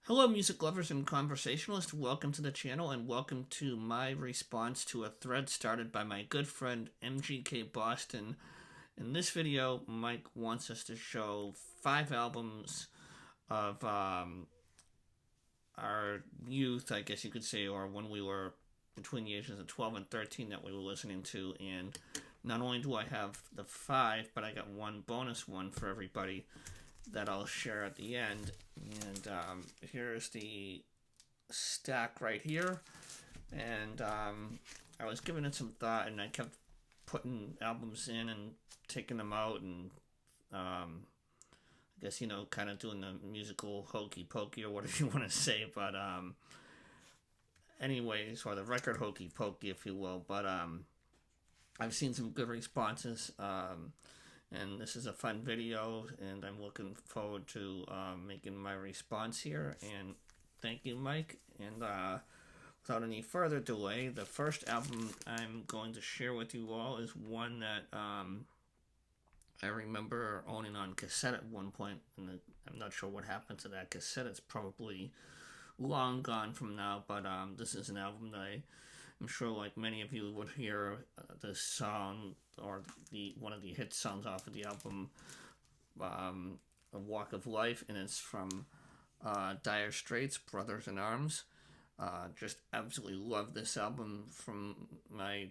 Hello, music lovers and conversationalists. Welcome to the channel and welcome to my response to a thread started by my good friend MGK Boston. In this video, Mike wants us to show 5 albums of our youth, I guess you could say, or when we were between the ages of 12 and 13 that we were listening to. And not only do I have the 5, but I got one bonus one for everybody that I'll share at the end. And here's the stack right here. And I was giving it some thought, and I kept putting albums in and taking them out, and I guess, kind of doing the musical hokey pokey or whatever you want to say. But anyways, or the record hokey pokey, if you will. But I've seen some good responses. And this is a fun video, and I'm looking forward to making my response here. And thank you, Mike. And without any further delay, the first album I'm going to share with you all is one that I remember owning on cassette at one point, and I'm not sure what happened to that cassette. It's probably long gone from now, but this is an album that I'm sure, like many of you, would hear this song or one of the hit songs off of the album, "A Walk of Life," and it's from Dire Straits, "Brothers in Arms." Just absolutely love this album from my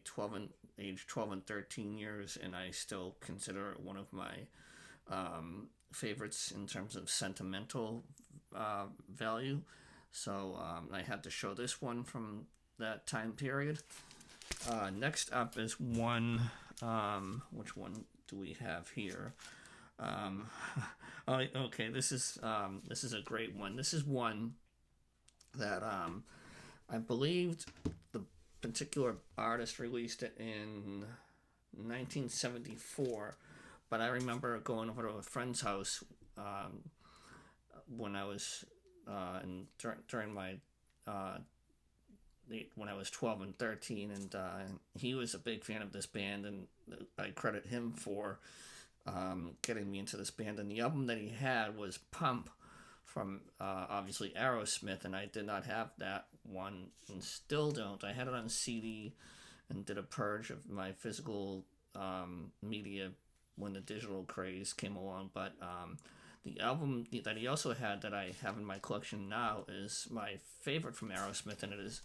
age 12 and 13 years, and I still consider it one of my favorites in terms of sentimental value. So I had to show this one from that time period. Next up is one. Which one do we have here? Oh, okay. This is a great one. This is one that I believed the particular artist released it in 1974, but I remember going over to a friend's house when I was during my when I was 12 and 13, and he was a big fan of this band, and I credit him for getting me into this band. And the album that he had was Pump from obviously Aerosmith, and I did not have that one, and still don't. I had it on CD and did a purge of my physical media when the digital craze came along, but the album that he also had that I have in my collection now is my favorite from Aerosmith, and it is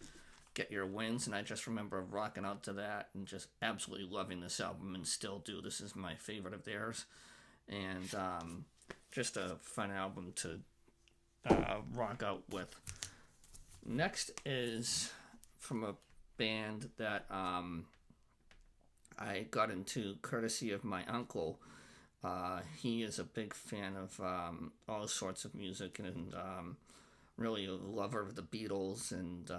Get Your Wings. And I just remember rocking out to that and just absolutely loving this album, and still do. This is my favorite of theirs, and just a fun album to rock out with. Next is from a band that I got into courtesy of my uncle. He is a big fan of all sorts of music, and really a lover of the Beatles, and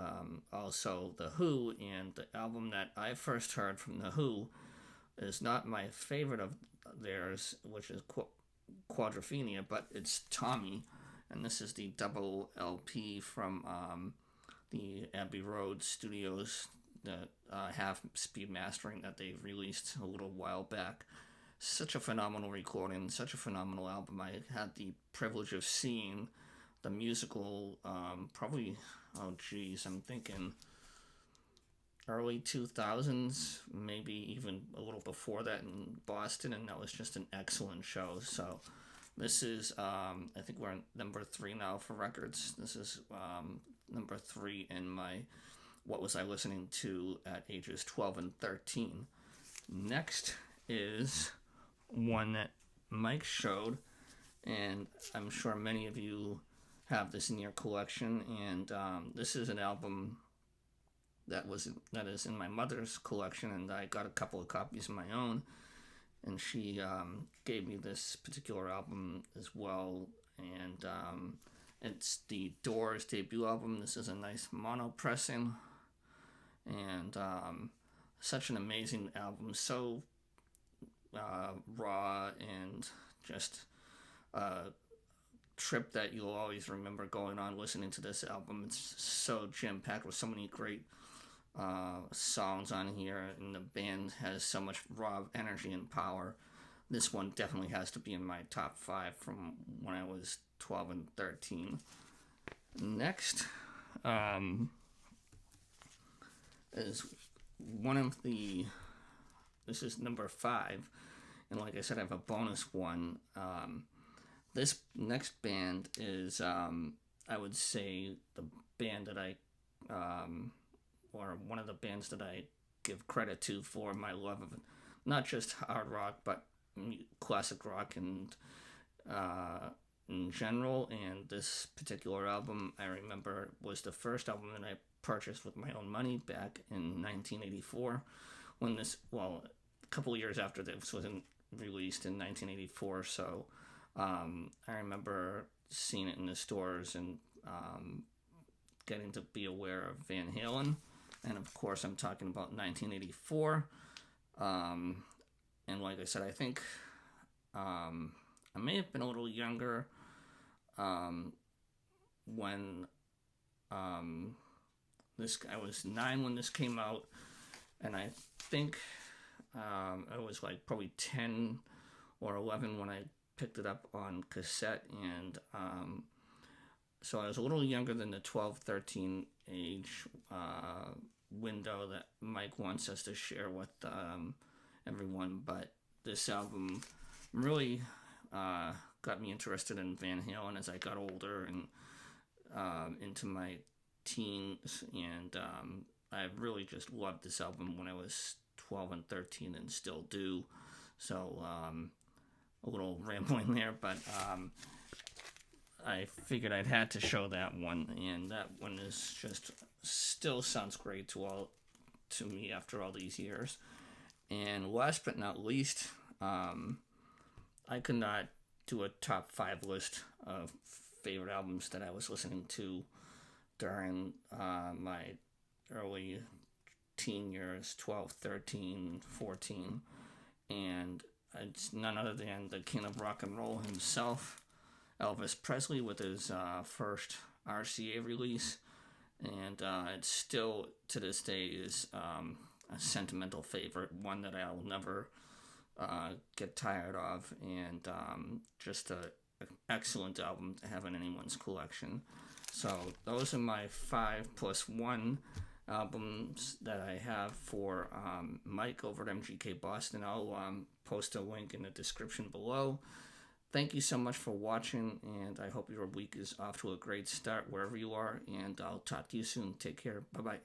also The Who. And the album that I first heard from The Who is not my favorite of theirs, which is Quadrophenia, but it's Tommy. And this is the double LP from the Abbey Road Studios, that half-speed mastering that they released a little while back. Such a phenomenal recording, such a phenomenal album. I had the privilege of seeing the musical, probably, oh geez, I'm thinking early 2000s, maybe even a little before that, in Boston, and that was just an excellent show. So this is, I think we're on number 3 now for records. This is number 3 in my what was I listening to at ages 12 and 13. Next is one that Mike showed, and I'm sure many of you have this in your collection, and this is an album that is in my mother's collection, and I got a couple of copies of my own, and she gave me this particular album as well, and it's the Doors debut album. This is a nice mono pressing, and such an amazing album, so raw, and just trip that you'll always remember going on listening to this album. It's so jam-packed with so many great songs on here, and the band has so much raw energy and power. This one definitely has to be in my top 5 from when I was 12 and 13. Next is one of the. This is number 5, and like I said, I have a bonus one. This next band is, I would say, the band that or one of the bands that I give credit to for my love of not just hard rock, but classic rock and in general. And this particular album, I remember, was the first album that I purchased with my own money back in 1984. When this, well, a couple of years after this was released in 1984. So I remember seeing it in the stores and getting to be aware of Van Halen. And of course, I'm talking about 1984. And like I said, I think I may have been a little younger when I was 9 when this came out, and I think I was like probably 10 or 11 when I picked it up on cassette, and so I was a little younger than the 12-13 age window that Mike wants us to share with everyone. But this album really got me interested in Van Halen as I got older and into my teens, and I really just loved this album when I was 12 and 13 and still do. So a little rambling there, but I figured I'd had to show that one, and that one is just still sounds great to me after all these years. And last but not least, I could not do a top 5 list of favorite albums that I was listening to during my early teen years, 12, 13, 14. And it's none other than the king of rock and roll himself, Elvis Presley, with his first RCA release. And it still, to this day, is a sentimental favorite, one that I'll never get tired of, and just an excellent album to have in anyone's collection. So those are my 5+1 albums that I have for Mike over at MGK Boston. I'll post a link in the description below. Thank you so much for watching, and I hope your week is off to a great start wherever you are, and I'll talk to you soon. Take care. Bye-bye.